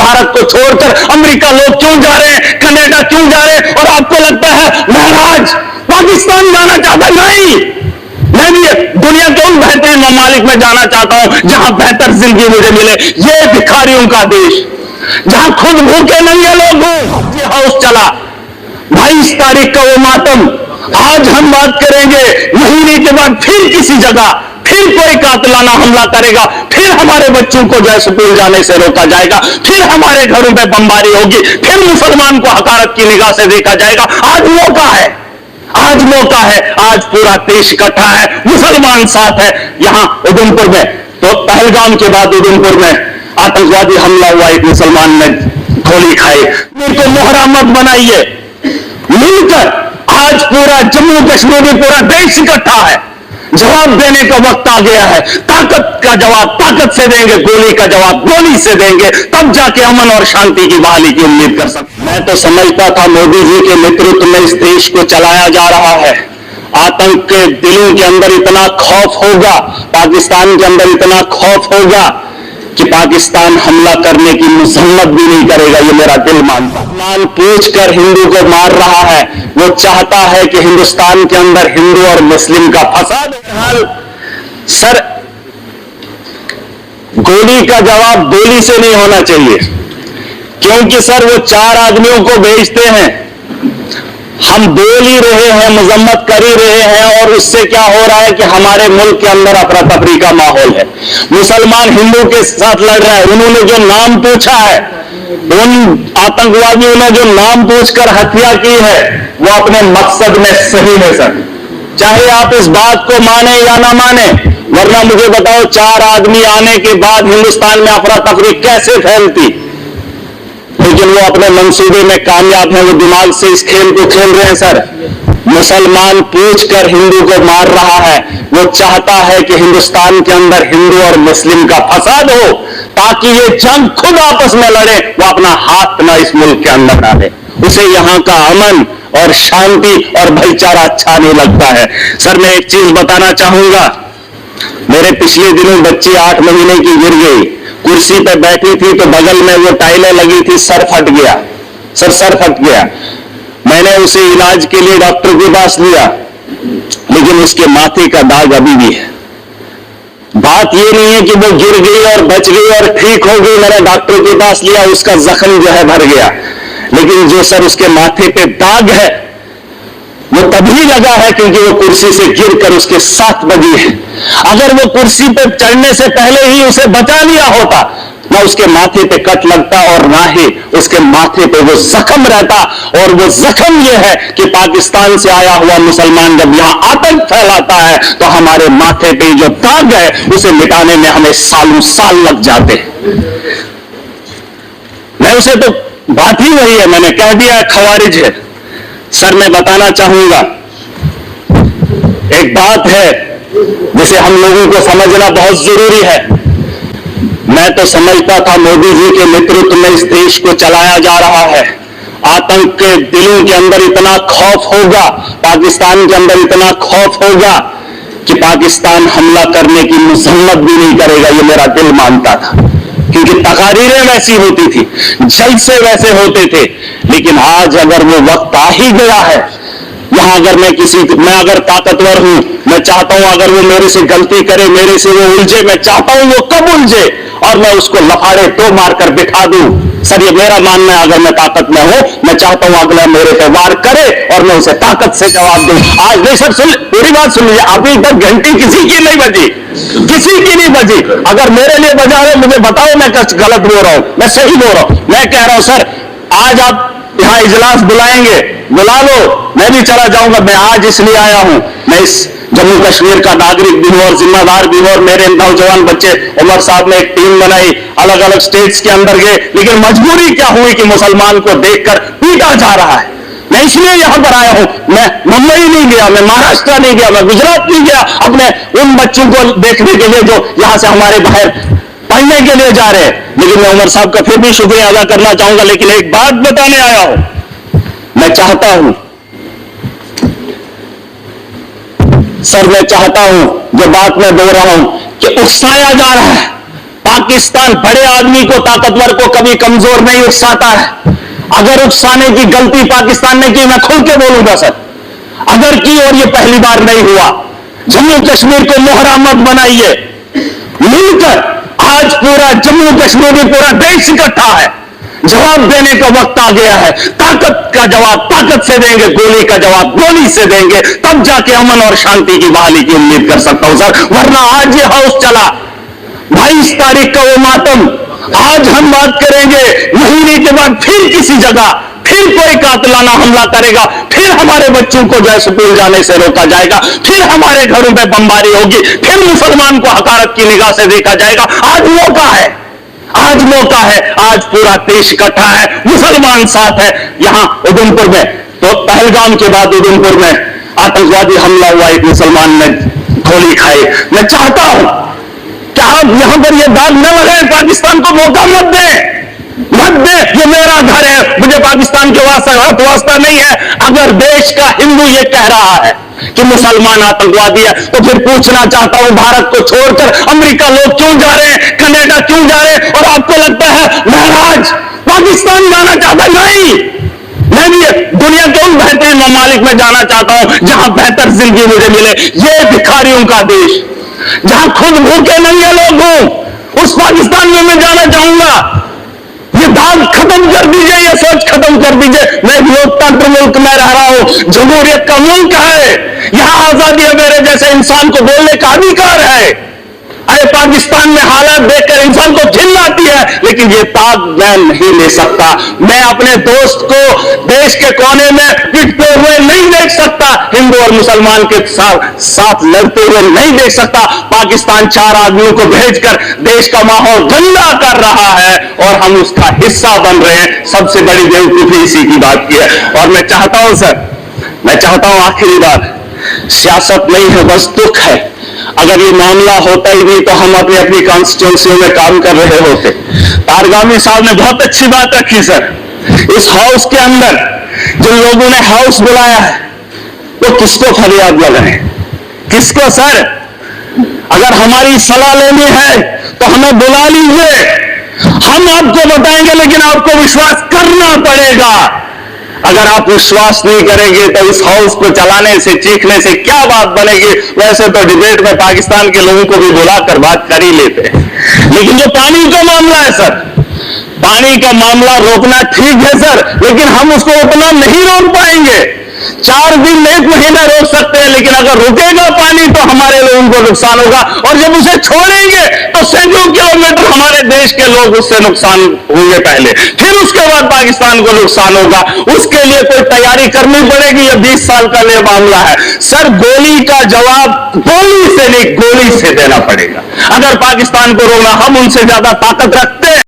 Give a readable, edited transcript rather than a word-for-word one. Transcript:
भारत को छोड़कर अमेरिका लोग क्यों जा रहे हैं, कनाडा क्यों जा रहे हैं, और आपको लगता है महाराज पाकिस्तान जाना चाहता? नहीं, मैं भी दुनिया के उन बेहतरीन ममालिक में जाना चाहता हूं जहां बेहतर जिंदगी मुझे मिले। ये भिखारियों का देश, जहां खुद भूखे नंगे लोग हों। ये हाउस चला 22 तारीख का वो मातम, आज हम बात करेंगे, महीने के बाद फिर किसी जगह फिर कोई कातिलाना हमला करेगा, फिर हमारे बच्चों को जो स्कूल जाने से रोका जाएगा, फिर हमारे घरों पे बमबारी होगी, फिर मुसलमान को हकारत की निगाह से देखा जाएगा। आज मौका है, आज मौका है, आज पूरा देश इकट्ठा है, मुसलमान साथ है। यहां उधमपुर में तो पहलगाम के बाद उधमपुर में आतंकवादी हमला हुआ, एक मुसलमान ने गोली खाई। मेरे को मोहरा मत बनाइए, मिलकर आज पूरा जम्मू कश्मीर, पूरा देश इकट्ठा है। जवाब देने का वक्त आ गया है। ताकत का जवाब ताकत से देंगे, गोली का जवाब गोली से देंगे, तब जाके अमन और शांति की बहाली की उम्मीद कर सकते। मैं तो समझता था मोदी जी के नेतृत्व में इस देश को चलाया जा रहा है। आतंक के दिलों के अंदर इतना खौफ होगा, पाकिस्तान के अंदर इतना खौफ होगा कि पाकिस्तान हमला करने की मुसम्मत भी नहीं करेगा, ये मेरा दिल मानता। मान पूछ कर हिंदू को मार रहा है, वो चाहता है कि हिंदुस्तान के अंदर हिंदू और मुस्लिम का फसाद। सर, गोली का जवाब गोली से नहीं होना चाहिए, क्योंकि सर वो 4 आदमियों को भेजते हैं, हम बोल ही रहे हैं, मजम्मत कर ही रहे हैं, और उससे क्या हो रहा है कि हमारे मुल्क के अंदर अफरा तफरी का माहौल है। मुसलमान हिंदू के साथ लड़ रहा है। उन्होंने जो नाम पूछा है, उन आतंकवादियों ने जो नाम पूछकर हत्या की है, वो अपने मकसद में सही है सर, चाहे आप इस बात को माने या ना माने। वरना मुझे बताओ, 4 आदमी आने के बाद हिंदुस्तान में अफरा तफरी कैसे फैलती? लेकिन वो अपने मंसूबे में कामयाब हैं, वो दिमाग से इस खेल को खेल रहे हैं सर। मुसलमान पूछकर हिंदू को मार रहा है, वो चाहता है कि हिंदुस्तान के अंदर हिंदू और मुस्लिम का फसाद हो, ताकि ये जंग खुद आपस में लड़े, वो अपना हाथ ना इस मुल्क के अंदर डाले। उसे यहां का अमन और शांति और भाईचारा अच्छा नहीं लगता है। सर, मैं एक चीज बताना चाहूंगा, मेरे पिछले दिनों बच्ची 8 महीने की गिर गई, कुर्सी पर बैठी थी तो बगल में वो टाइलें लगी थी, सर फट गया। सर फट गया। मैंने उसे इलाज के लिए डॉक्टर के पास लिया, लेकिन उसके माथे का दाग अभी भी है। बात ये नहीं है कि वो गिर गई और बच गई और ठीक हो गई, मैंने डॉक्टर के पास लिया, उसका जख्म जो है भर गया, लेकिन जो सर उसके माथे पे दाग है वो तभी लगा है क्योंकि वो कुर्सी से गिरकर उसके 7 बजी है। अगर वो कुर्सी पर चढ़ने से पहले ही उसे बचा लिया होता, ना उसके माथे पे कट लगता और ना ही उसके माथे पे वो जख्म रहता। और वो जख्म ये है कि पाकिस्तान से आया हुआ मुसलमान जब यहां आतंक फैलाता है तो हमारे माथे पे जो दाग है उसे मिटाने में हमें सालों साल लग जाते हैं। मैं उसे तो बात ही वही है, मैंने कह दिया खवारिज है। सर, मैं बताना चाहूंगा, एक बात है जिसे हम लोगों को समझना बहुत जरूरी है। मैं तो समझता था मोदी जी के नेतृत्व में इस देश को चलाया जा रहा है। आतंक के दिलों के अंदर इतना खौफ होगा, पाकिस्तान के अंदर इतना खौफ होगा कि पाकिस्तान हमला करने की मुसम्मत भी नहीं करेगा, ये मेरा दिल मानता था। क्योंकि तकारीरें वैसी होती थी, जलसे वैसे होते थे। लेकिन आज अगर वो वक्त आ ही गया है, यहां अगर मैं अगर ताकतवर हूं, मैं चाहता हूं अगर वो मेरे से गलती करे, मेरे से वो उलझे, मैं चाहता हूं वो कब उलझे और मैं उसको लफाड़े 2 मारकर बिठा दूं। सर, ये मेरा मानना है, अगर मैं ताकत में हूं, मैं चाहता हूं अगला मेरे पे वार करे और मैं उसे ताकत से जवाब दूं। आज नहीं सर, सुन, पूरी बात सुन लीजिए। अभी तक घंटी किसी की नहीं बजी, किसी की नहीं बजी। अगर मेरे लिए बजा रहे, मुझे बताओ मैं गलत बोल रहा हूं, मैं सही बोल रहा हूं। मैं कह रहा हूं सर, आज आप यहां इजलास बुलाएंगे, बुला लो, मैं भी चला जाऊंगा। मैं आज इसलिए आया हूं, मैं इस जम्मू कश्मीर का नागरिक भी हूं और जिम्मेदार भी हूं, और मेरे नौजवान बच्चे, उमर साहब ने एक टीम बनाई, अलग अलग स्टेट्स के अंदर गए, लेकिन मजबूरी क्या हुई कि मुसलमान को देखकर पीटा जा रहा है। मैं इसलिए यहां पर आया हूं। मैं मुंबई नहीं गया, मैं महाराष्ट्र नहीं गया, मैं गुजरात नहीं गया, अपने उन बच्चों को देखने के लिए जो यहां से हमारे बाहर पढ़ने के लिए जा रहे हैं। लेकिन मैं उमर साहब का फिर भी शुक्रिया अदा करना चाहूंगा। लेकिन एक बात बताने आया हूं, मैं चाहता हूं सर, मैं चाहता हूं, जो बात मैं बोल रहा हूं कि उकसाया जा रहा है, पाकिस्तान बड़े आदमी को, ताकतवर को कभी कमजोर नहीं उकसाता है। अगर उकसाने की गलती पाकिस्तान ने की, मैं खुल के बोलूंगा सर, अगर की, और ये पहली बार नहीं हुआ, जम्मू कश्मीर को मोहरा मत बनाइए। मिलकर आज पूरा जम्मू कश्मीर में पूरा देश इकट्ठा है, जवाब देने का वक्त आ गया है। ताकत का जवाब ताकत से देंगे, गोली का जवाब गोली से देंगे, तब जाके अमन और शांति की बहाली की उम्मीद कर सकता हूं सर। वरना आज ये हाउस चला 22 तारीख का वो मातम, आज हम बात करेंगे, महीने के बाद फिर किसी जगह फिर कोई कातिलाना हमला करेगा, फिर हमारे बच्चों को जो स्कूल जाने से रोका जाएगा, फिर हमारे घरों पे बमबारी होगी, फिर मुसलमान को हकारत की निगाह से देखा जाएगा। आज मौका है, आज मौका है, आज पूरा देश इकट्ठा है, मुसलमान साथ है। यहां उधमपुर में तो पहलगाम के बाद उधमपुर में आतंकवादी हमला हुआ, एक मुसलमान ने गोली खाई। मैं चाहता हूं कि आप यहां पर यह दाग न लगाएं, पाकिस्तान को मौका मत दें, मत दे। ये मेरा घर है, मुझे पाकिस्तान के वास्ता नहीं है। अगर देश का हिंदू ये कह रहा है कि मुसलमान आतंकवादी है, तो फिर पूछना चाहता हूं, भारत को छोड़कर अमेरिका लोग क्यों जा रहे हैं, कनाडा क्यों जा रहे हैं? और आपको लगता है महराज पाकिस्तान जाना चाहता? नहीं, मैं भी दुनिया के उन बेहतरीन ममालिक में जाना चाहता हूं जहां बेहतर जिंदगी मुझे मिले। ये भिखारियों का देश, जहां खुद भूखे नंगे लोग हों, उस पाकिस्तान में मैं जाना चाहूंगा। ये दाग खत्म कर दीजिए, ये सोच खत्म कर दीजिए। मैं लोकतंत्र मुल्क में रह रहा हूं, जमहूरियत का मुल्क है, यहां आजादी है, मेरे जैसे इंसान को बोलने का अधिकार है। अरे पाकिस्तान में हालात देखकर इंसान को घिन आती है, लेकिन ये दाग मैं नहीं ले सकता। मैं अपने दोस्त को देश के कोने में पिटते हुए नहीं देख सकता, हिंदू और मुसलमान के साथ लड़ते हुए नहीं देख सकता। पाकिस्तान 4 आदमियों को भेजकर देश का माहौल गंदा कर रहा है और हम उसका हिस्सा बन रहे हैं। सबसे बड़ी बेवकूफी इसी की बात की है। और मैं चाहता हूं सर, मैं चाहता हूं आखिरी बात, सियासत नहीं है, बस दुख है। अगर ये मामला होता ही नहीं तो हम अपनी कॉन्स्टिट्यूंसी में काम कर रहे होते। तारगामी साहब ने बहुत अच्छी बात रखी सर, इस हाउस के अंदर जिन लोगों ने हाउस बुलाया है वो किसको फरियाद लगाए, किसको? सर अगर हमारी सलाह लेनी है तो हमें बुला लीजिए, हम आपको बताएंगे, लेकिन आपको विश्वास करना पड़ेगा। अगर आप विश्वास नहीं करेंगे तो इस हाउस को चलाने से, चीखने से क्या बात बनेगी? वैसे तो डिबेट में पाकिस्तान के लोगों को भी बुलाकर बात कर ही लेते हैं, लेकिन जो पानी का मामला है सर, पानी का मामला रोकना ठीक है सर, लेकिन हम उसको उतना नहीं रोक पाएंगे। 4 दिन 1 महीना रोक सकते हैं, लेकिन अगर रुकेगा पानी तो हमारे लोगों को नुकसान होगा, और जब उसे छोड़ेंगे तो सैकड़ों किलोमीटर हमारे देश के लोग उससे नुकसान होंगे पहले, फिर उसके बाद पाकिस्तान को नुकसान होगा। उसके लिए कोई तैयारी करनी पड़ेगी। यह 20 साल का ये मामला है सर, गोली का जवाब गोली से नहीं, गोली से देना पड़ेगा। अगर पाकिस्तान को रोकना, हम उनसे ज्यादा ताकत रखते हैं।